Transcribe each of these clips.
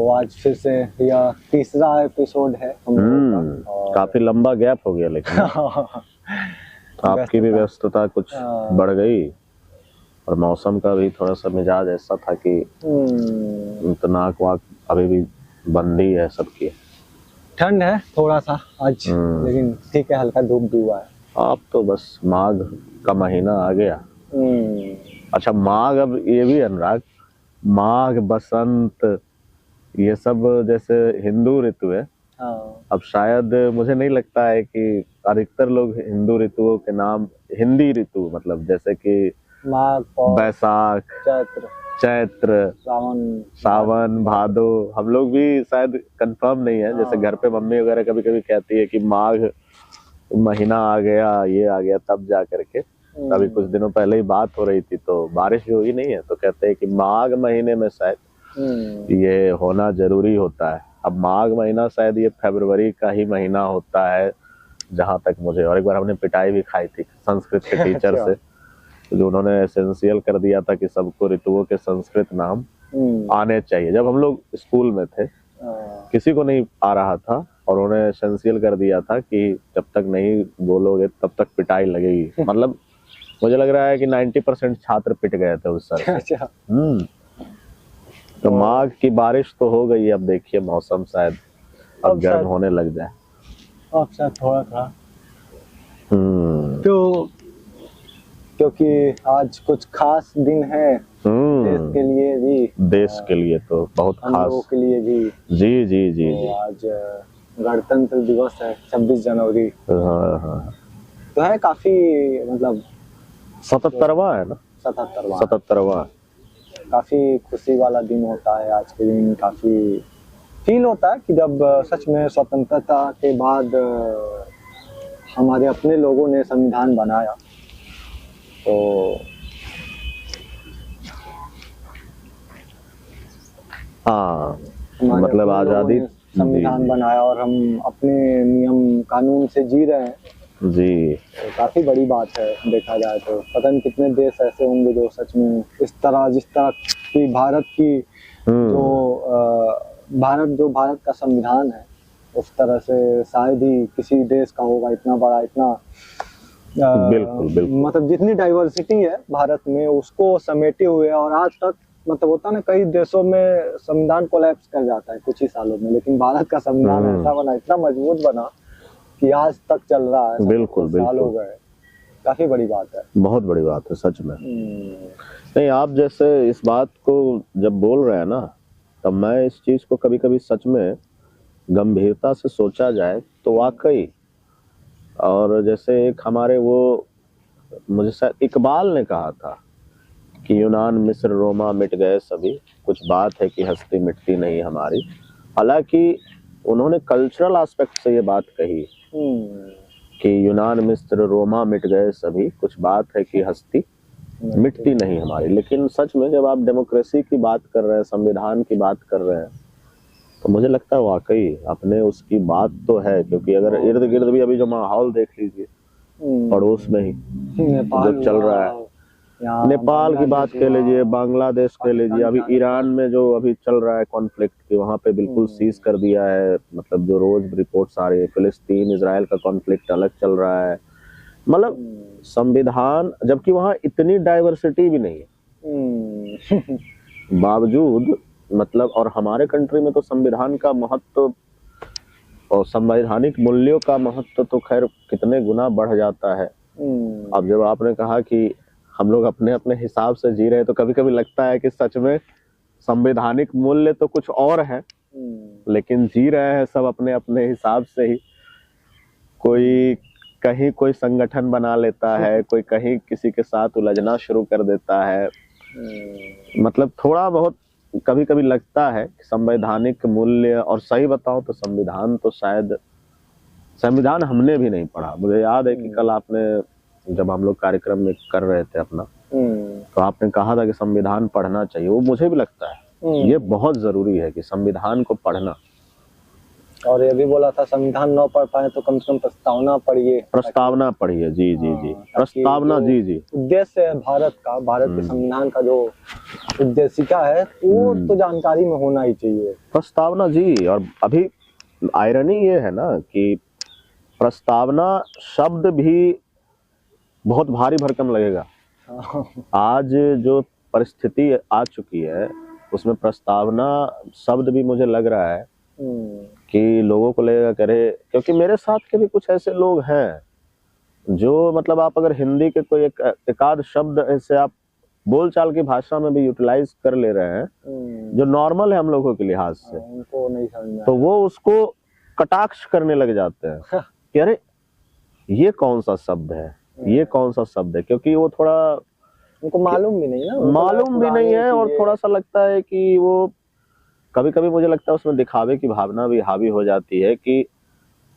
आज फिर से यह तीसरा एपिसोड है हम लोगों का और काफी लंबा गैप हो गया, लेकिन आपकी भी व्यस्तता कुछ बढ़ गई और मौसम का भी थोड़ा सा मिजाज ऐसा था कि नाक वाक अभी भी बंद ही है सबकी। ठंड है थोड़ा सा आज, लेकिन ठीक है, हल्का धूप भी हुआ है। अब तो बस माघ का महीना आ गया। अच्छा, माघ, अब ये भी अनुराग, माघ बसंत ये सब जैसे हिंदू ऋतु है। अब शायद मुझे नहीं लगता है कि अधिकतर लोग हिंदू ऋतुओं के नाम, हिंदी ऋतु मतलब जैसे कि माघ, बैसाख, चैत्र, सावन, भादो, हम लोग भी शायद कंफर्म नहीं है। जैसे घर पे मम्मी वगैरह कभी कभी कहती है कि माघ महीना आ गया, ये आ गया, तब जा करके। अभी कुछ दिनों पहले ही बात हो रही थी तो बारिश भी हुई नहीं है, तो कहते हैं कि माघ महीने में शायद ये होना जरूरी होता है। अब माघ महीना शायद ये फरवरी का ही महीना होता है जहां तक मुझे, और एक बार हमने पिटाई भी खाई थी संस्कृत के टीचर से, जो उन्होंने एसेंशियल कर दिया था कि सबको ऋतुओं के संस्कृत नाम आने चाहिए। जब हम लोग स्कूल में थे किसी को नहीं आ रहा था और उन्होंने एसेंशियल कर दिया था कि जब तक नहीं बोलोगे तब तक पिटाई लगेगी। मतलब मुझे लग रहा है कि 90% छात्र पिट गए थे उस सर से। तो माघ की बारिश तो हो गई, अब देखिए मौसम शायद अब गर्म होने लग जाए। अब शायद थोड़ा था तो, क्योंकि आज कुछ खास दिन है देश के लिए भी, देश के लिए तो बहुत खास, हम लोगों के लिए भी। जी जी जी, तो आज गणतंत्र दिवस है 26 जनवरी। तो है काफी, मतलब 77वां है ना, 77वां काफी खुशी वाला दिन होता है आज के दिन। काफी फील होता है कि जब सच में स्वतंत्रता के बाद हमारे अपने लोगों ने संविधान बनाया, तो हाँ, मतलब आजादी संविधान बनाया और हम अपने नियम कानून से जी रहे हैं जी। तो काफी बड़ी बात है। देखा जाए तो पता नहीं कितने देश ऐसे होंगे जो सच में इस तरह, जिस तरह की भारत की जो भारत का संविधान है, उस तरह से शायद ही किसी देश का होगा इतना बड़ा, इतना बिल्कुल। मतलब जितनी डाइवर्सिटी है भारत में उसको समेटे हुए। और आज तक मतलब होता ना, कई देशों में संविधान कोलैप्स कर जाता है कुछ ही सालों में, लेकिन भारत का संविधान ऐसा बना, इतना मजबूत बना कि आज तक चल रहा है। बिल्कुल साल हो गए, काफी बड़ी बात है, बहुत बड़ी बात है सच में। नहीं, आप जैसे इस बात को जब बोल रहे हैं ना, तब मैं इस चीज को कभी कभी सच में गंभीरता से सोचा जाए तो वाकई, और जैसे एक हमारे वो, मुझे शायद इकबाल ने कहा था कि यूनान मिस्र रोमा मिट गए सभी, कुछ बात है कि हस्ती मिटती नहीं हमारी। हालांकि उन्होंने कल्चरल एस्पेक्ट से ये बात कही कि यूनान मिस्र रोमा मिट गए सभी, कुछ बात है कि हस्ती मिटती नहीं हमारी। लेकिन सच में जब आप डेमोक्रेसी की बात कर रहे हैं, संविधान की बात कर रहे हैं, तो मुझे लगता है वाकई अपने उसकी बात तो है। क्योंकि अगर इर्द गिर्द भी अभी जो माहौल देख लीजिए, पड़ोस में ही जो चल रहा है, नेपाल की बात कर लीजिए, बांग्लादेश कर लीजिए, अभी ईरान में जो अभी चल रहा है कॉन्फ्लिक्ट की, वहाँ पे बिल्कुल सीज कर दिया है। मतलब जो रोज रिपोर्ट्स आ रही है, फिलिस्तीन इजराइल का कॉन्फ्लिक्ट अलग चल रहा है। मतलब संविधान, जबकि वहाँ इतनी डाइवर्सिटी भी नहीं है बावजूद, मतलब, और हमारे कंट्री में तो संविधान का महत्व और संवैधानिक मूल्यों का महत्व तो खैर कितने गुना बढ़ जाता है। अब जब आपने कहा कि हम लोग अपने अपने हिसाब से जी रहे हैं, तो कभी कभी लगता है कि सच में संवैधानिक मूल्य तो कुछ और है, लेकिन जी रहे हैं सब अपने अपने हिसाब से ही। कोई कहीं कोई संगठन बना लेता है, कोई कहीं किसी के साथ उलझना शुरू कर देता है। मतलब थोड़ा बहुत कभी कभी लगता है कि संवैधानिक मूल्य, और सही बताऊं तो संविधान तो शायद, संविधान हमने भी नहीं पढ़ा। मुझे याद है कि कल आपने, जब हम लोग कार्यक्रम में कर रहे थे अपना, तो आपने कहा था कि संविधान पढ़ना चाहिए। वो मुझे भी लगता है ये बहुत जरूरी है कि संविधान को पढ़ना। और ये भी बोला था संविधान न पढ़ पाए तो कम से कम प्रस्तावना पढ़िए। प्रस्तावना पढ़िए, जी जी जी, प्रस्तावना, जी जी। उद्देश्य है भारत का, भारत के संविधान का जो उद्देशिका है वो तो जानकारी में होना ही चाहिए। प्रस्तावना, जी। और अभी आयरनी ये है ना कि प्रस्तावना शब्द भी बहुत भारी भरकम लगेगा। आज जो परिस्थिति आ चुकी है उसमें प्रस्तावना शब्द भी मुझे लग रहा है कि लोगों को लगेगा करे, क्योंकि मेरे साथ के भी कुछ ऐसे लोग हैं जो मतलब आप अगर हिंदी के कोई एक आध शब्द ऐसे आप बोलचाल की भाषा में भी यूटिलाइज कर ले रहे हैं जो नॉर्मल है हम लोगों के लिहाज से, उनको नहीं समझ तो वो उसको कटाक्ष करने लग जाते हैं कि अरे ये कौन सा शब्द है, ये कौन सा शब्द है, क्योंकि वो थोड़ा उनको मालूम भी नहीं ना, मालूम भी नहीं है। और थोड़ा सा लगता है कि वो कभी कभी मुझे लगता है उसमें दिखावे की भावना भी हावी हो जाती है कि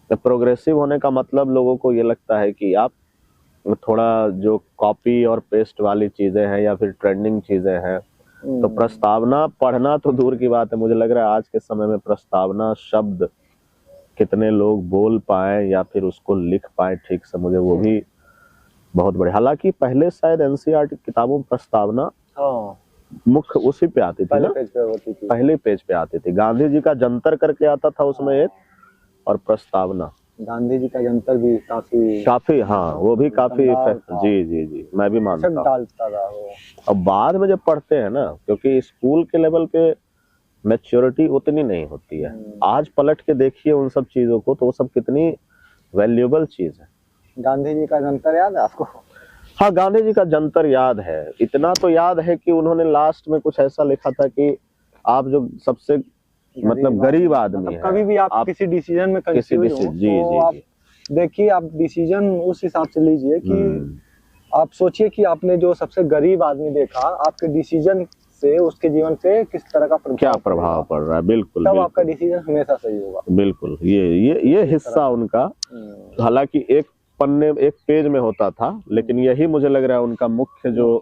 प्रोग्रेसिव होने का मतलब लोगों को ये लगता है कि आप थोड़ा जो कॉपी और पेस्ट वाली चीजें हैं या फिर ट्रेंडिंग चीजें हैं, तो प्रस्तावना पढ़ना तो दूर की बात है। मुझे लग रहा है आज के समय में प्रस्तावना शब्द कितने लोग बोल पाए या फिर उसको लिख पाए ठीक से, मुझे वो भी बहुत बड़े। हालांकि पहले शायद एनसीईआरटी किताबों में प्रस्तावना मुख्य उसी पे आती थी ना, पहले पेज पे आती थी। गांधी जी का जंतर करके आता था उसमें एक, और प्रस्तावना। गांधी जी का जंतर भी काफी हाँ, वो भी काफी जी जी जी, मैं भी मानता हूँ। अब बाद में जब पढ़ते हैं ना, क्योंकि स्कूल के लेवल पे मैच्योरिटी उतनी नहीं होती है, आज पलट के देखिए उन सब चीजों को तो वो सब कितनी वैल्यूएबल चीज है। गांधी जी का जंतर याद है आपको? हाँ, गांधी जी का जंतर याद है। इतना तो याद है कि उन्होंने लास्ट में कुछ ऐसा लिखा था कि आप जो सबसे मतलब गरीब आदमी है, कभी भी आप किसी डिसीजन में कंफ्यूज हो तो आप देखिए, आप डिसीजन उस हिसाब से लीजिए कि आप सोचिए कि आपने जो सबसे गरीब आदमी देखा, आपके डिसीजन से उसके जीवन पे किस तरह का क्या प्रभाव पड़ रहा है। बिल्कुल, तब आपका डिसीजन हमेशा सही होगा। बिल्कुल, ये हिस्सा उनका हालांकि एक पन्ने एक पेज में होता था, लेकिन यही मुझे लग रहा है उनका मुख्य जो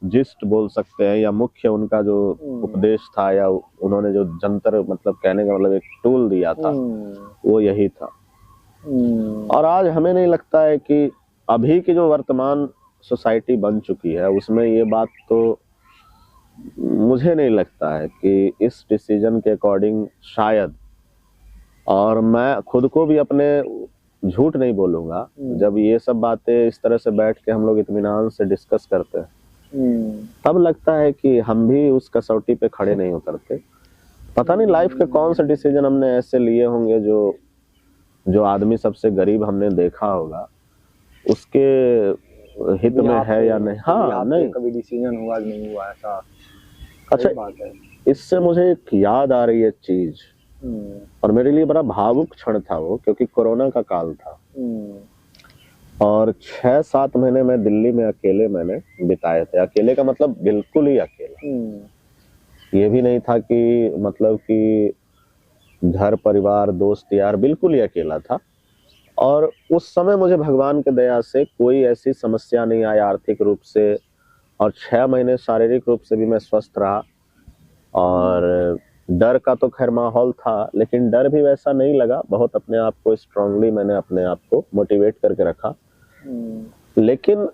जिस्ट बोल सकते हैं या मुख्य उनका जो उपदेश था या उन्होंने जो जंतर मतलब कहने का मतलब एक टूल दिया था वो यही था। और आज हमें नहीं लगता है कि अभी की जो वर्तमान सोसाइटी बन चुकी है उसमें ये बात तो मुझे नहीं लगता है कि इस डिसीजन के अकॉर्डिंग शायद, और मैं खुद को भी अपने झूठ नहीं बोलूंगा, जब ये सब बातें इस तरह से बैठ के हम लोग इत्मीनान से डिस्कस करते हैं तब लगता है कि हम भी उस कसौटी पे खड़े नहीं उतरते। पता नहीं लाइफ के कौन से डिसीजन हमने ऐसे लिए होंगे जो आदमी सबसे गरीब हमने देखा होगा उसके हित में है या नहीं। हाँ, नहीं कभी डिसीजन हुआ नहीं हुआ ऐसा। अच्छा, इससे मुझे एक याद आ रही है चीज, और मेरे लिए बड़ा भावुक क्षण था वो, क्योंकि कोरोना का काल था और 6-7 महीने में दिल्ली में अकेले मैंने बिताए थे। अकेले का मतलब बिल्कुल ही अकेला। ये भी नहीं था कि मतलब कि घर परिवार दोस्त यार, बिल्कुल ही अकेला था। और उस समय मुझे भगवान के दया से कोई ऐसी समस्या नहीं आई आर्थिक रूप से, और 6 महीने शारीरिक रूप से भी मैं स्वस्थ रहा। और डर का तो खैर माहौल था, लेकिन डर भी वैसा नहीं लगा। बहुत अपने आप को स्ट्रांगली मैंने अपने आप को मोटिवेट करके रखा। लेकिन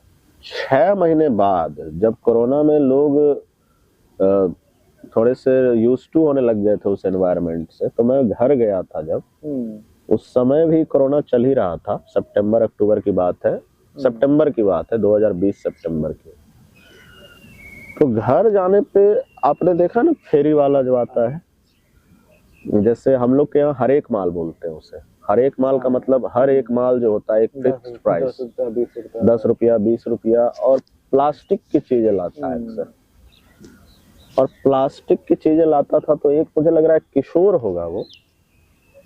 6 महीने बाद जब कोरोना में लोग थोड़े से यूज्ड टू होने लग गए थे उस एनवायरनमेंट से, तो मैं घर गया था जब, उस समय भी कोरोना चल ही रहा था। सितंबर अक्टूबर की बात है, सितंबर की बात है, 2020 सितंबर की। तो घर जाने पे आपने देखा ना फेरी वाला जो आता है, जैसे हम लोग के यहाँ हर एक माल बोलते हैं उसे। हर एक माल का मतलब हर एक माल जो होता है एक फिक्स्ड प्राइस, 10 रुपया 20 रुपया, और प्लास्टिक की चीजें लाता है अक्सर। और प्लास्टिक की चीजें लाता था तो एक मुझे लग रहा है किशोर होगा वो।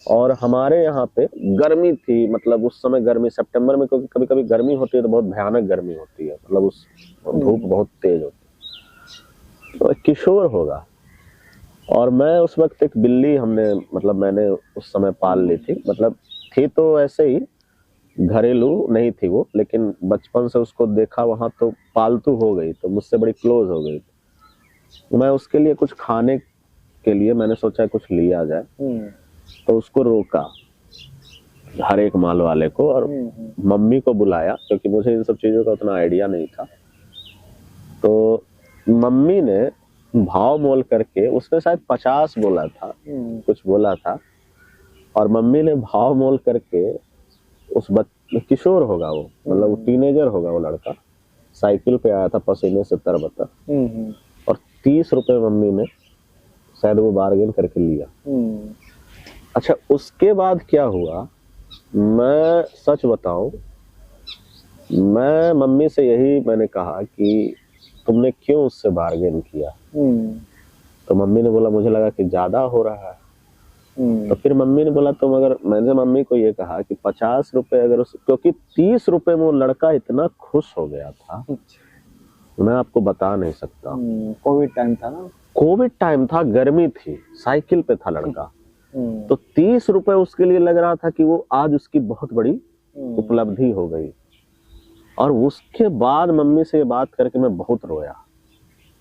और हमारे यहाँ पे गर्मी थी, मतलब उस समय गर्मी सितंबर में, क्योंकि कभी कभी गर्मी होती है तो बहुत भयानक गर्मी होती है, मतलब उस धूप बहुत तेज होती है, तो किशोर होगा। और मैं उस वक्त एक बिल्ली मैंने उस समय पाल ली थी, मतलब थी तो ऐसे ही घरेलू नहीं थी वो, लेकिन बचपन से उसको देखा वहां तो पालतू हो गई, तो मुझसे बड़ी क्लोज हो गई। मैं उसके लिए कुछ खाने के लिए मैंने सोचा कुछ लिया जाए। तो उसको रोका हर एक माल वाले को, और मम्मी को बुलाया, क्योंकि मुझे इन सब चीजों का उतना आइडिया नहीं था। तो मम्मी ने भाव मोल करके, उसने शायद 50 बोला था, कुछ बोला था, और मम्मी ने भाव मोल करके उस किशोर होगा वो, मतलब वो टीनेजर होगा वो लड़का, साइकिल पे आया था पसीने से तरबतर, और 30 रुपए मम्मी ने शायद वो बार्गेन करके लिया। अच्छा, उसके बाद क्या हुआ, मैं सच बताऊं, मैं मम्मी से यही मैंने कहा कि तुमने क्यों उससे बार्गेन किया। तो मम्मी ने बोला मुझे लगा कि ज्यादा हो रहा है। तो फिर मम्मी ने बोला तुम अगर, मैंने मम्मी को ये कहा कि 50 रुपए अगर क्योंकि 30 रुपए में वो लड़का इतना खुश हो गया था, मैं आपको बता नहीं सकता। कोविड टाइम था ना, कोविड टाइम था, गर्मी थी, साइकिल पे था लड़का, तो 30 रुपए उसके लिए लग रहा था कि वो आज उसकी बहुत बड़ी उपलब्धि हो गई। और उसके बाद मम्मी से ये बात करके मैं बहुत रोया।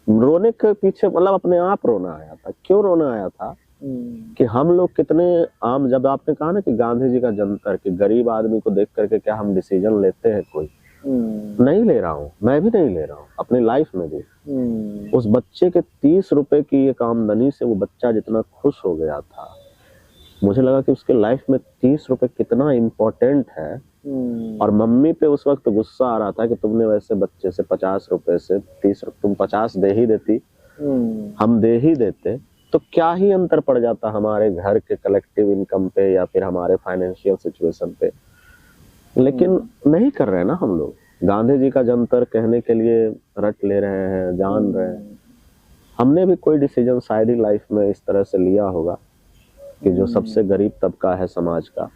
रोने के पीछे मतलब अपने आप रोना आया था। क्यों रोना आया था कि हम लोग कितने आम, जब आपने कहा ना कि गांधी जी का जंतर, कि गरीब आदमी को देख करके क्या हम डिसीजन लेते हैं, कोई नहीं ले रहा हूँ, मैं भी नहीं ले रहा हूँ अपनी लाइफ में भी। उस बच्चे के 30 रुपए की एक आमदनी से वो बच्चा जितना खुश हो गया था, मुझे लगा कि उसके लाइफ में 30 रुपए कितना इम्पोर्टेंट है। और मम्मी पे उस वक्त गुस्सा आ रहा था कि तुमने वैसे बच्चे से 50 रुपए से 30 रुपए, तुम 50 दे ही देती, हम दे ही देते, तो क्या ही अंतर पड़ जाता हमारे घर के कलेक्टिव इनकम पे या फिर हमारे फाइनेंशियल सिचुएशन पे। लेकिन नहीं कर रहे ना हम लोग, गांधी जी का जंतर कहने के लिए रट ले रहे हैं, जान रहे हैं। हमने भी कोई डिसीजन शायद ही लाइफ में इस तरह से लिया होगा कि जो सबसे गरीब तबका है समाज का,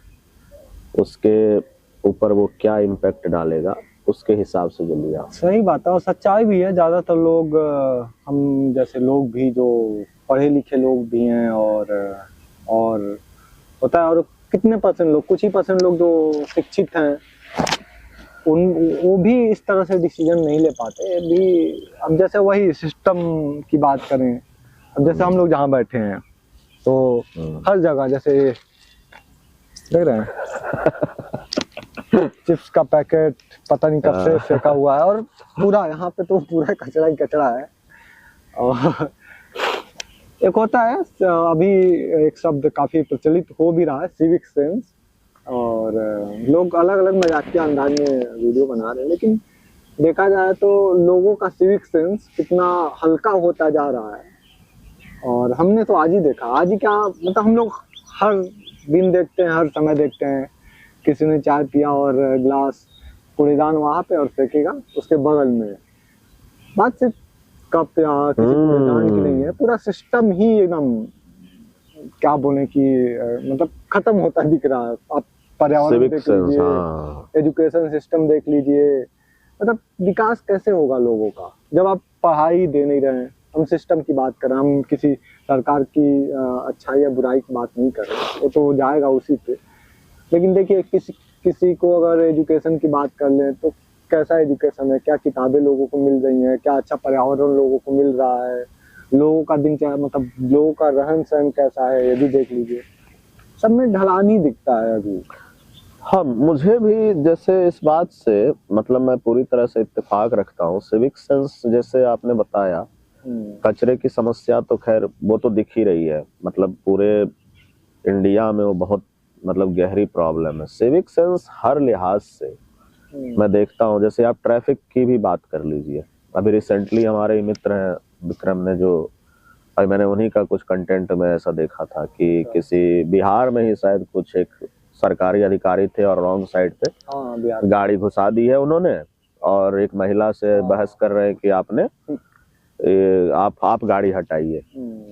उसके ऊपर वो क्या इम्पैक्ट डालेगा, उसके हिसाब से जो लिया। सही बात है, और सच्चाई भी है। ज्यादातर लोग, हम जैसे लोग भी जो पढ़े लिखे लोग भी हैं, और होता है, और कितने परसेंट लोग, कुछ ही परसेंट लोग जो शिक्षित हैं, वो भी इस तरह से डिसीजन नहीं ले पाते भी। अब जैसे वही सिस्टम की बात करें, अब जैसे हम लोग जहाँ बैठे हैं तो हर जगह जैसे देख रहे हैं चिप्स का पैकेट पता नहीं कब से फेंका हुआ है, और पूरा यहाँ पे तो पूरा कचरा ही कचरा है। और एक होता है, अभी एक शब्द काफी प्रचलित हो भी रहा है, सिविक सेंस, और लोग अलग अलग मजाकिया अंदाज में वीडियो बना रहे हैं, लेकिन देखा जाए तो लोगों का सिविक सेंस कितना हल्का होता जा रहा है। और हमने तो आज ही देखा, आज ही क्या मतलब, हम लोग हर दिन देखते हैं, हर समय देखते हैं, किसी ने चाय पिया और गिलास कूड़ेदान वहां पे और फेंकेगा उसके बगल में। बात सिर्फ कप या किसी कूड़ेदान की नहीं है, पूरा सिस्टम ही एकदम क्या बोले कि मतलब खत्म होता दिख रहा है। आप पर्यावरण देख लीजिए, एजुकेशन सिस्टम देख लीजिए, मतलब विकास कैसे होगा लोगों का जब आप पढ़ाई दे नहीं रहे हैं। हम सिस्टम की बात कर रहे हैं, हम किसी सरकार की अच्छाई या बुराई की बात नहीं कर रहे, वो तो जाएगा उसी पे। लेकिन देखिए, किसी को अगर एजुकेशन की बात कर लें तो कैसा एजुकेशन है, क्या किताबें लोगों को मिल रही हैं, क्या अच्छा पर्यावरण लोगों को मिल रहा है, लोगों का दिनचर्या मतलब लोगों का रहन सहन कैसा है, ये भी देख लीजिए। सब में ढलान ही दिखता है अभी। हाँ, मुझे भी जैसे इस बात से मतलब मैं पूरी तरह से इत्तेफाक रखता हूँ। सिविक सेंस जैसे आपने बताया, कचरे की समस्या तो खैर वो तो दिख ही रही है, मतलब पूरे इंडिया में वो बहुत मतलब गहरी प्रॉब्लम है। सिविक सेंस हर लिहाज से मैं देखता हूँ, जैसे आप ट्रैफिक की भी बात कर लीजिए। अभी रिसेंटली हमारे मित्र हैं विक्रम ने, जो अभी मैंने उन्हीं का कुछ कंटेंट में ऐसा देखा था कि किसी बिहार में ही शायद कुछ एक सरकारी अधिकारी थे और रॉन्ग साइड पे गाड़ी घुसा दी है उन्होंने, और एक महिला से बहस कर रहे हैं कि आपने आप गाड़ी हटाइए।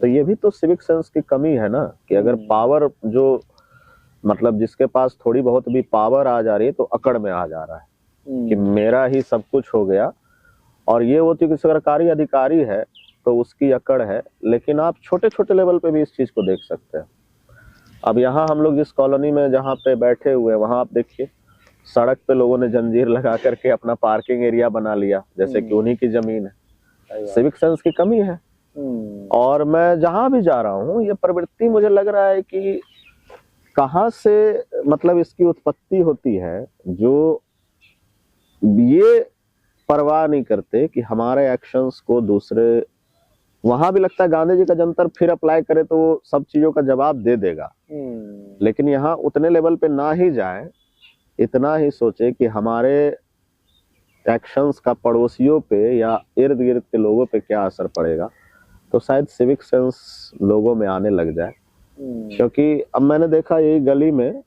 तो ये भी तो सिविक सेंस की कमी है ना, कि अगर पावर जो मतलब जिसके पास थोड़ी बहुत भी पावर आ जा रही है तो अकड़ में आ जा रहा है कि मेरा ही सब कुछ हो गया। और ये वो तो सरकारी अधिकारी है तो उसकी अकड़ है, लेकिन आप छोटे छोटे लेवल पे भी इस चीज को देख सकते हैं। अब यहाँ हम लोग जिस कॉलोनी में जहाँ पे बैठे हुए हैं, वहां आप देखिए सड़क पे लोगों ने जंजीर लगा करके अपना पार्किंग एरिया बना लिया, जैसे कि उन्हीं की जमीन है। सिविक सेंस की कमी है। और मैं जहां भी जा रहा हूँ ये प्रवृत्ति मुझे लग रहा है कि कहाँ से मतलब इसकी उत्पत्ति होती है, जो ये परवाह नहीं करते कि हमारे एक्शंस को दूसरे, वहां भी लगता है गांधी जी का जंतर फिर अप्लाई करे तो वो सब चीजों का जवाब दे देगा, लेकिन यहाँ उतने लेवल पे ना ही जाए, इतना ही सोचे कि हमारे एक्शंस का पड़ोसियों पे या इर्द गिर्द के लोगों पे क्या असर पड़ेगा, तो शायद सिविक सेंस लोगों में आने लग जाए। क्योंकि अब मैंने देखा यही गली में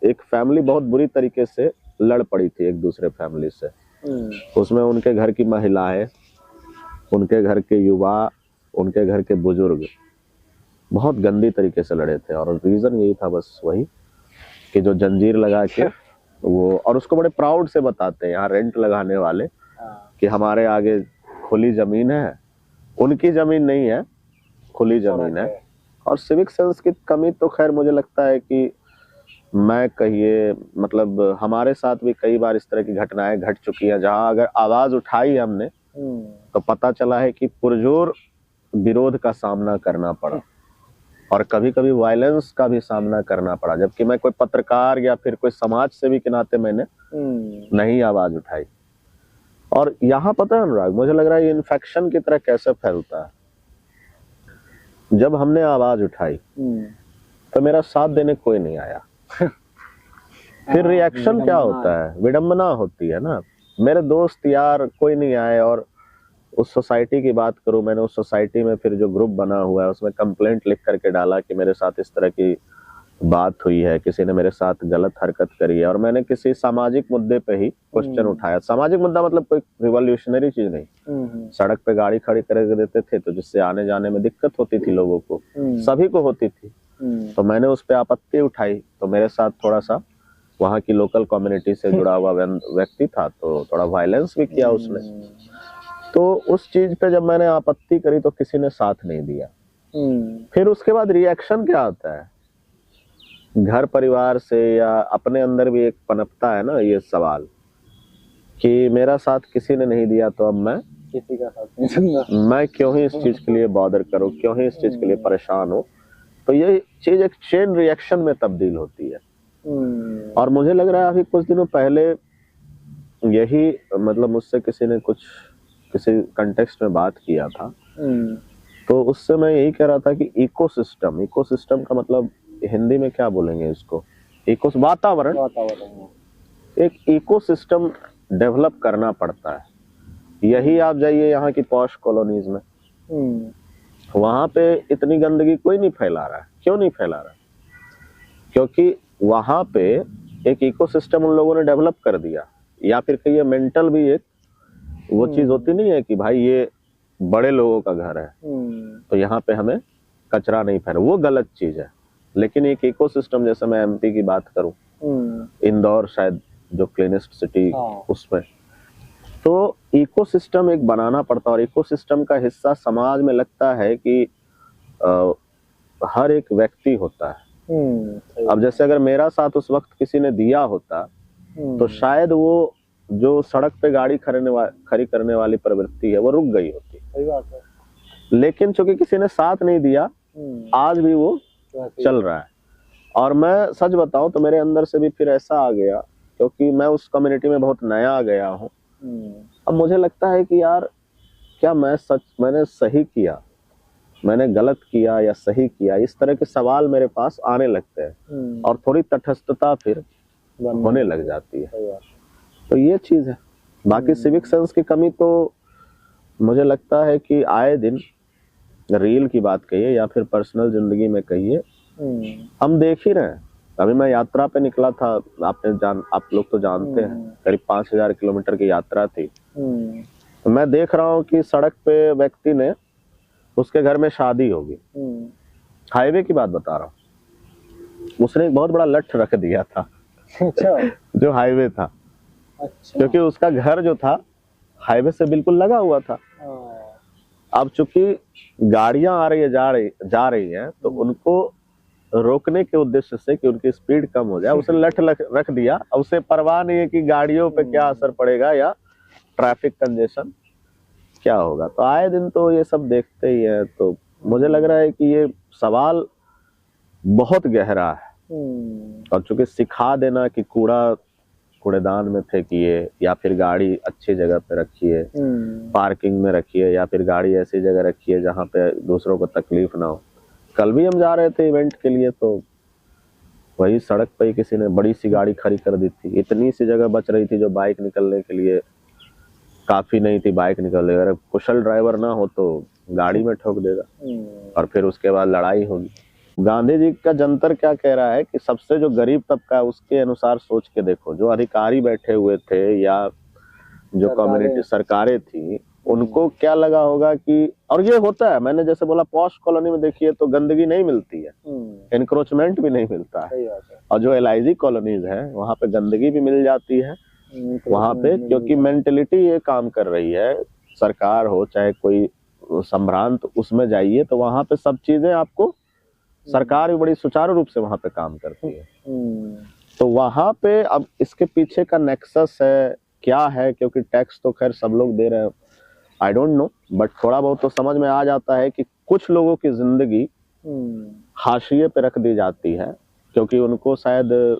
एक फैमिली बहुत बुरी तरीके से लड़ पड़ी थी एक दूसरे फैमिली से। उसमें उनके घर की महिलाएं, उनके घर के युवा, उनके घर के बुजुर्ग बहुत गंदी तरीके से लड़े थे, और रीजन यही था बस वही कि जो जंजीर लगा के वो, और उसको बड़े प्राउड से बताते हैं यहाँ रेंट लगाने वाले कि हमारे आगे खुली जमीन है, उनकी जमीन नहीं है, खुली जमीन है। और सिविक सेंस की कमी तो खैर मुझे लगता है कि मैं कहिए मतलब हमारे साथ भी कई बार इस तरह की घटनाएं घट चुकी हैं, जहां अगर आवाज उठाई हमने तो पता चला है कि पुरजोर विरोध का सामना करना पड़ा, और कभी कभी वायलेंस का भी सामना करना पड़ा, जबकि मैं कोई पत्रकार या फिर कोई समाज सेवी के नाते मैंने नहीं आवाज उठाई। और यहाँ पता है अनुराग, मुझे लग रहा है ये इन्फेक्शन की तरह कैसे फैलता है। जब हमने आवाज उठाई तो मेरा साथ देने कोई नहीं आया, फिर रिएक्शन क्या होता है, विडंबना होती है ना। मेरे दोस्त यार कोई नहीं आए, और उस सोसाइटी की बात करूं, मैंने उस सोसाइटी में फिर जो ग्रुप बना हुआ है उसमें कंप्लेंट लिख करके डाला कि मेरे साथ इस तरह की बात हुई है, किसी ने मेरे साथ गलत हरकत करी है, और मैंने किसी सामाजिक मुद्दे पे ही क्वेश्चन उठाया। सामाजिक मुद्दा मतलब कोई रिवॉल्यूशनरी चीज नहीं, सड़क पे गाड़ी खड़ी कर देते थे तो जिससे आने जाने में दिक्कत होती थी लोगों को, सभी को होती थी, तो मैंने उस पर आपत्ति उठाई। तो मेरे साथ थोड़ा सा वहाँ की लोकल कम्युनिटी से जुड़ा हुआ व्यक्ति था, तो थोड़ा वायलेंस भी किया उसने। तो उस चीज पे जब मैंने आपत्ति करी तो किसी ने साथ नहीं दिया। फिर उसके बाद रिएक्शन क्या आता है, घर परिवार से या अपने अंदर भी एक पनपता है ना ये सवाल कि मेरा साथ किसी ने नहीं दिया तो अब मैं किसी का साथ नहीं दूंगा, मैं क्यों ही इस चीज के लिए बॉदर करूं, क्यों ही इस चीज के लिए परेशान हूं। तो ये चीज एक चेन रिएक्शन में तब्दील होती है। और मुझे लग रहा है अभी कुछ दिनों पहले यही मतलब मुझसे किसी ने किसी कंटेक्स्ट में बात किया था, तो उससे मैं यही कह रहा था कि इकोसिस्टम का मतलब हिंदी में क्या बोलेंगे इसको, वातावरण, एक इकोसिस्टम डेवलप करना पड़ता है। यही आप जाइए यहाँ की पॉश कॉलोनीज में, वहां पे इतनी गंदगी कोई नहीं फैला रहा है। क्यों नहीं फैला रहा? क्योंकि वहां पे एक इकोसिस्टम उन लोगों ने डेवलप कर दिया, या फिर कहिए मेंटल भी एक वो चीज होती नहीं है कि भाई ये बड़े लोगों का घर है तो यहाँ पे हमें कचरा नहीं फैला, वो गलत चीज है। लेकिन एक इकोसिस्टम, जैसे मैं एमपी की बात करूं, इंदौर शायद जो क्लीनेस्ट सिटी उसमें, तो इकोसिस्टम एक बनाना पड़ता है। और इकोसिस्टम का हिस्सा समाज में लगता है कि हर एक व्यक्ति होता है। अब जैसे अगर मेरा साथ उस वक्त किसी ने दिया होता तो शायद वो जो सड़क पे गाड़ी खड़ी करने वाली प्रवृत्ति है वो रुक गई होती। सही बात है। लेकिन चूंकि किसी ने साथ नहीं दिया, आज भी वो चल रहा है। और मैं सच बताऊं तो मेरे अंदर से भी फिर ऐसा आ गया, क्योंकि मैं उस कम्युनिटी में बहुत नया आ गया हूँ। अब मुझे लगता है कि यार क्या मैंने सही किया, मैंने गलत किया या सही किया, इस तरह के सवाल मेरे पास आने लगते हैं और थोड़ी तटस्थता फिर होने लग जाती है। तो ये चीज है। बाकी सिविक सेंस की कमी तो मुझे लगता है कि आए दिन, रील की बात कहिए या फिर पर्सनल जिंदगी में कहिए, हम देख ही रहे हैं। अभी मैं यात्रा पे निकला था, आप लोग तो जानते हैं, करीब 5000 किलोमीटर की यात्रा थी। तो मैं देख रहा हूँ कि सड़क पे व्यक्ति ने, उसके घर में शादी होगी, हाईवे की बात बता रहा हूँ, उसने एक बहुत बड़ा लठ रख दिया था। अच्छा। जो हाईवे था। अच्छा। क्योंकि उसका घर जो था हाईवे से बिल्कुल लगा हुआ था। अब चूंकि गाड़ियां आ रही है जा रही हैं, तो उनको रोकने के उद्देश्य से कि उनकी स्पीड कम हो जाए, उसने लठ रख दिया। उसे परवाह नहीं है कि गाड़ियों पे क्या असर पड़ेगा या ट्रैफिक कंजेशन क्या होगा। तो आए दिन तो ये सब देखते ही है। तो मुझे लग रहा है कि ये सवाल बहुत गहरा है और चूंकि सिखा देना कि कूड़ा कूड़ेदान में फेंकिए या फिर गाड़ी अच्छी जगह पे रखिए, पार्किंग में रखिए, या फिर गाड़ी ऐसी जगह रखिए जहाँ पे दूसरों को तकलीफ ना हो। कल भी हम जा रहे थे इवेंट के लिए, तो वही सड़क पे ही किसी ने बड़ी सी गाड़ी खड़ी कर दी थी। इतनी सी जगह बच रही थी जो बाइक निकलने के लिए काफी नहीं थी, बाइक निकल रही। अगर कुशल ड्राइवर ना हो तो गाड़ी में ठोक देगा और फिर उसके बाद लड़ाई होगी। गांधी जी का जंतर क्या कह रहा है कि सबसे जो गरीब तबका है उसके अनुसार सोच के देखो। जो अधिकारी बैठे हुए थे या जो कम्युनिटी सरकारें थी, उनको क्या लगा होगा कि, और ये होता है, मैंने जैसे बोला पॉश कॉलोनी में देखिए तो गंदगी नहीं मिलती है, एनक्रोचमेंट भी नहीं मिलता है। और जो LIG कॉलोनीज है वहाँ पे गंदगी भी मिल जाती है वहाँ पे, क्योंकि मेंटेलिटी ये काम कर रही है। सरकार हो चाहे कोई संभ्रांत, उसमें जाइए तो वहाँ पे सब चीजें आपको, सरकार भी बड़ी सुचारू रूप से वहाँ पे काम करती है। तो वहाँ पे अब इसके पीछे का नेक्सस है क्या है, क्योंकि टैक्स तो खैर सब लोग दे रहे हैं, आई डोंट नो, बट थोड़ा बहुत तो समझ में आ जाता है कि कुछ लोगों की जिंदगी हाशिए पे रख दी जाती है, क्योंकि उनको शायद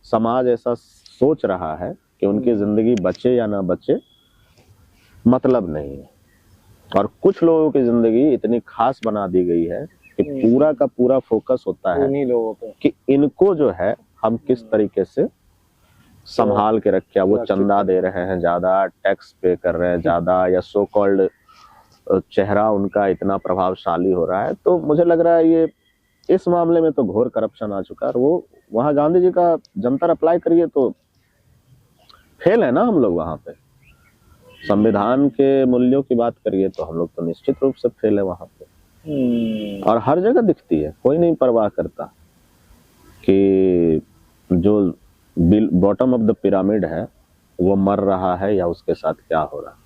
समाज ऐसा सोच रहा है कि उनकी जिंदगी बचे या ना बचे मतलब नहीं है। और कुछ लोगों की जिंदगी इतनी खास बना दी गई है कि पूरा का पूरा फोकस होता है उन्हीं लोगों पे कि इनको जो है हम किस तरीके से संभाल के रखे। वो चंदा दे रहे हैं ज्यादा, टैक्स पे कर रहे हैं ज्यादा, या सो कॉल्ड चेहरा उनका इतना प्रभावशाली हो रहा है। तो मुझे लग रहा है ये इस मामले में तो घोर करप्शन आ चुका है। और वो वहाँ गांधी जी का जंतर अप्लाई करिए तो फेल है ना हम लोग। वहाँ पे संविधान के मूल्यों की बात करिए तो हम लोग तो निश्चित रूप से फेल है वहाँ पे। और हर जगह दिखती है, कोई नहीं परवाह करता कि जो बॉटम ऑफ द पिरामिड है वो मर रहा है या उसके साथ क्या हो रहा है।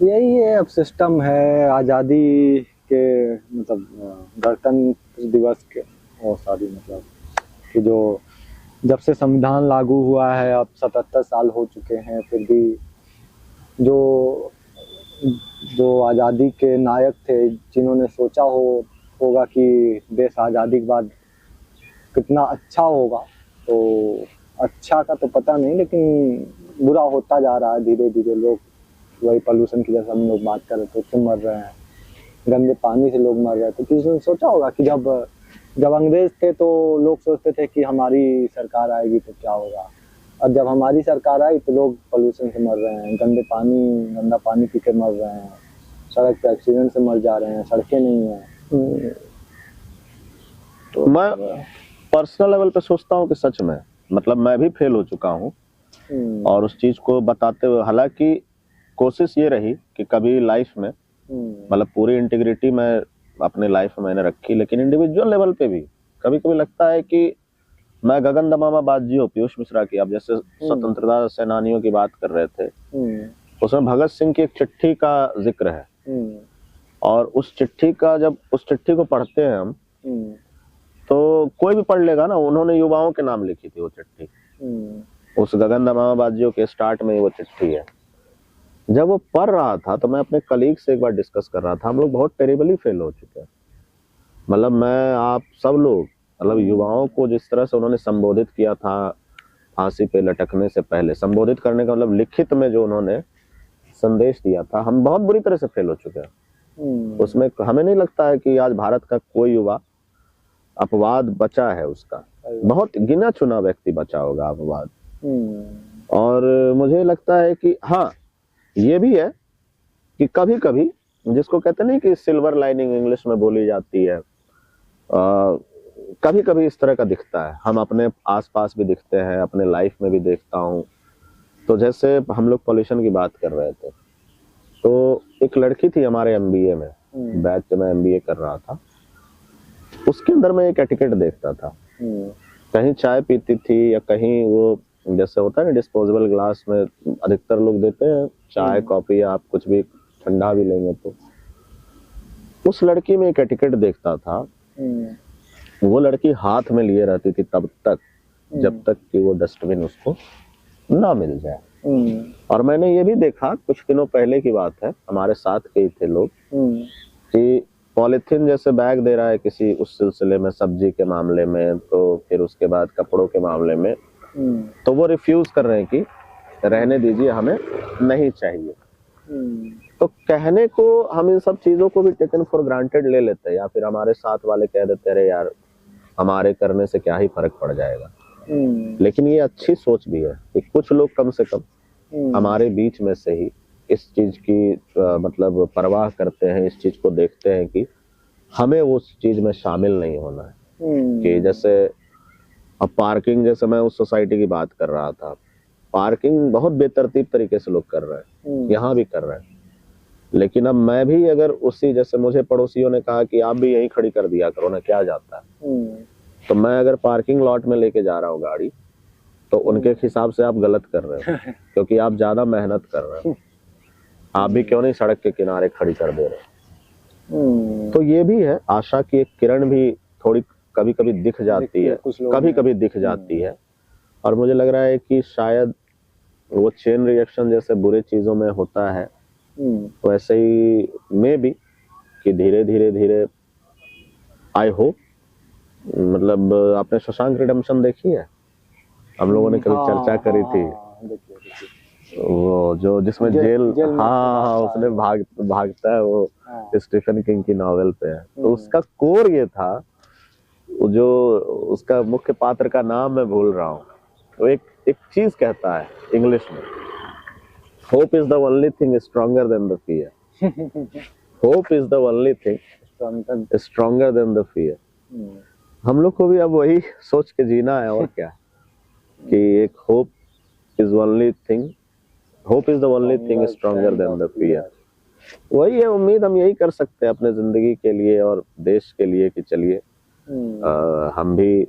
यही है, अब सिस्टम है। आज़ादी के मतलब गणतंत्र दिवस के और सारी मतलब कि जो जब से संविधान लागू हुआ है, अब 77 साल हो चुके हैं, फिर भी जो आज़ादी के नायक थे, जिन्होंने सोचा होगा कि देश आज़ादी के बाद कितना अच्छा होगा, तो अच्छा का तो पता नहीं, लेकिन बुरा होता जा रहा है धीरे धीरे। लोग वही पोल्यूशन की, जैसे हम लोग बात कर रहे थे, क्यों मर रहे हैं, गंदे पानी से लोग मर रहे थे। किसी ने सोचा होगा कि जब अंग्रेज थे तो लोग सोचते थे कि हमारी सरकार आएगी तो क्या होगा, और जब हमारी सरकार आई तो लोग पोल्यूशन से मर रहे हैं, गंदा पानी पी के मर रहे हैं, सड़क पे एक्सीडेंट से मर जा रहे हैं, सड़कें नहीं है। तो मैं पर्सनल लेवल पे सोचता हूँ कि सच में मतलब मैं भी फेल हो चुका हूँ और उस चीज को बताते हुए, हालांकि कोशिश ये रही कि कभी लाइफ में मतलब पूरी इंटीग्रिटी में अपने लाइफ में मैंने रखी, लेकिन इंडिविजुअल लेवल पे भी कभी कभी लगता है कि मैं गगन दमामा बात जी हो पीयूष मिश्रा की, आप जैसे स्वतंत्रता सेनानियों की बात कर रहे थे, उसमें भगत सिंह की एक चिट्ठी का जिक्र है। और उस चिट्ठी का, जब उस चिट्ठी को पढ़ते हैं हम तो कोई भी पढ़ लेगा ना, उन्होंने युवाओं के नाम लिखी थी वो चिट्ठी। उस गगन दमामा बाजियों के स्टार्ट में वो चिट्ठी है। जब वो पढ़ रहा था तो मैं अपने कलीग से एक बार डिस्कस कर रहा था, हम लोग बहुत टेरिबली फेल हो चुके हैं। मतलब मैं, आप सब लोग, मतलब युवाओं को जिस तरह से उन्होंने संबोधित किया था फांसी पे लटकने से पहले, संबोधित करने का मतलब लिखित में जो उन्होंने संदेश दिया था, हम बहुत बुरी तरह से फेल हो चुके हैं उसमें। हमें नहीं लगता है कि आज भारत का कोई युवा अपवाद बचा है उसका, बहुत गिना चुना व्यक्ति बचा होगा अपवाद। और मुझे लगता है कि हाँ ये भी है कि कभी कभी, जिसको कहते नहीं कि सिल्वर लाइनिंग इंग्लिश में बोली जाती है, कभी कभी इस तरह का दिखता है। हम अपने आसपास भी दिखते हैं, अपने लाइफ में भी देखता हूँ। तो जैसे हम लोग पॉल्यूशन की बात कर रहे थे, तो एक लड़की थी हमारे MBA में, बैच में MBA कर रहा था, उसके अंदर मैं एक एटिकेट देखता था। कहीं चाय पीती थी या कहीं वो जैसे होता है ना डिस्पोजेबल ग्लास में अधिकतर लोग देते हैं चाय कॉफी या आप कुछ भी ठंडा भी लेंगे, तो उस लड़की में एक एटिकेट देखता था। वो लड़की हाथ में लिए रहती थी तब तक जब तक कि वो डस्टबिन उसको ना मिल जाए। और मैंने ये भी देखा, कुछ दिनों पहले की बात है, हमारे साथ के ही थे लोग, कि पॉलिथीन जैसे बैग दे रहा है किसी उस सिलसिले में, सब्जी के मामले में, तो फिर उसके बाद कपड़ों के मामले में, तो वो रिफ्यूज कर रहे हैं कि रहने दीजिए, हमें नहीं चाहिए। तो कहने को हम इन सब चीजों को भी टेकन फॉर ग्रांटेड ले लेते हैं, या फिर हमारे साथ वाले कह देते हैं अरे यार हमारे करने से क्या ही फर्क पड़ जाएगा। लेकिन ये अच्छी सोच भी है कि कुछ लोग कम से कम हमारे बीच में से ही इस चीज की मतलब परवाह करते हैं, इस चीज को देखते हैं कि हमें उस चीज में शामिल नहीं होना है। कि जैसे अब पार्किंग, जैसे मैं उस सोसाइटी की बात कर रहा था, पार्किंग बहुत बेतरतीब तरीके से लोग कर रहे हैं, यहाँ भी कर रहे हैं। लेकिन अब मैं भी अगर उसी, जैसे मुझे पड़ोसियों ने कहा कि आप भी यहीं खड़ी कर दिया करो ना, क्या जाता है, तो मैं अगर पार्किंग लॉट में लेके जा रहा हूँ गाड़ी, तो उनके हिसाब से आप गलत कर रहे हो क्योंकि आप ज्यादा मेहनत कर रहे हो। आप भी क्यों नहीं सड़क के किनारे खड़ी कर दे रहे हो। तो ये भी है, आशा की एक किरण भी थोड़ी कभी कभी दिख जाती है, कभी कभी दिख जाती है। और मुझे लग रहा है कि शायद वो चेन रिएक्शन जैसे बुरे चीजों में होता है, वैसे ही में भी कि धीरे धीरे धीरे, आई होप, मतलब आपने शशांक रिडेम्पशन देखी है? हम लोगों ने कभी चर्चा करी थी, वो जो जिसमें जेल हाँ उसने भागता है, वो स्टीफन किंग की नॉवेल पे है। तो उसका कोर ये था, जो उसका मुख्य पात्र का नाम मैं भूल रहा हूँ, वो एक चीज कहता है इंग्लिश में, hope is the only thing stronger than the fear. Hope is the only thing stronger than the fear. हम लोग को भी अब वही सोच के जीना है, और क्या, कि एक hope is only thing, hope is the only thing stronger than the fear. वही है, उम्मीद हम यही कर सकते हैं अपने जिंदगी के लिए और देश के लिए कि चलिए हम भी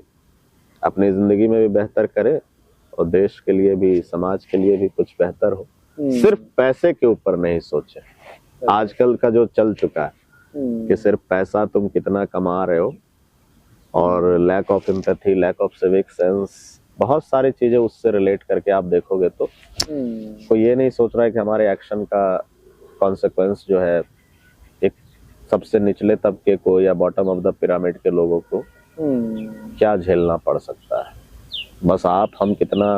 अपनी जिंदगी में भी बेहतर करें और देश के लिए भी, समाज के लिए भी कुछ बेहतर हो। सिर्फ पैसे के ऊपर नहीं सोचे। आजकल का जो चल चुका है कि सिर्फ पैसा तुम कितना कमा रहे हो, और lack of empathy, lack of civic sense, बहुत सारी चीजें उससे रिलेट करके आप देखोगे तो कोई ये नहीं सोच रहा है कि हमारे एक्शन का कॉन्सिक्वेंस जो है एक सबसे निचले तबके को या बॉटम ऑफ द पिरामिड के लोगों को क्या झेलना पड़ सकता है। बस आप हम कितना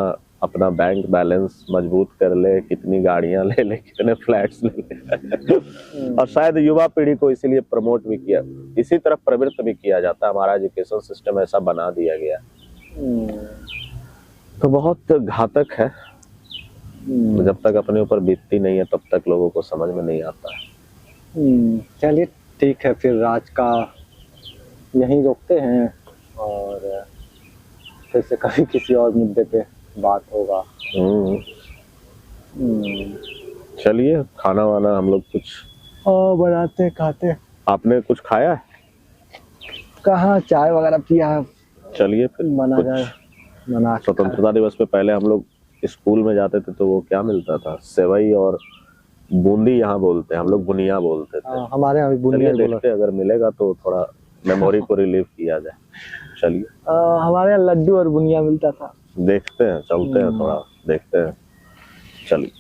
अपना बैंक बैलेंस मजबूत कर ले, कितनी गाड़ियां ले ले, कितने फ्लैट्स ले ले। और शायद युवा पीढ़ी को इसीलिए प्रमोट भी किया, इसी तरफ प्रवृत्त भी किया जाता है, हमारा एजुकेशन सिस्टम ऐसा बना दिया गया। तो बहुत घातक है, जब तक अपने ऊपर बीतती नहीं है तब तक लोगों को समझ में नहीं आता है। चलिए ठीक है, फिर आज का यहीं रोकते हैं और फिर से कभी किसी और मुद्दे पे बात होगा। चलिए, खाना वाना हम लोग कुछ बनाते खाते। आपने कुछ खाया है? कहाँ, चाय वगैरह पिया है। चलिए फिर बना जाए, बना। स्वतंत्रता दिवस पे पहले हम लोग स्कूल में जाते थे तो वो क्या मिलता था, सेवई और बूंदी, यहाँ बोलते हैं हम लोग बुनिया बोलते थे। हमारे यहाँ भी बुनिया देखते हैं, अगर मिलेगा तो थोड़ा मेमोरी को रिलीव किया जाए। चलिए, हमारे यहाँ लड्डू और बुनिया मिलता था। देखते हैं, चलते हैं, थोड़ा देखते हैं। चलिए।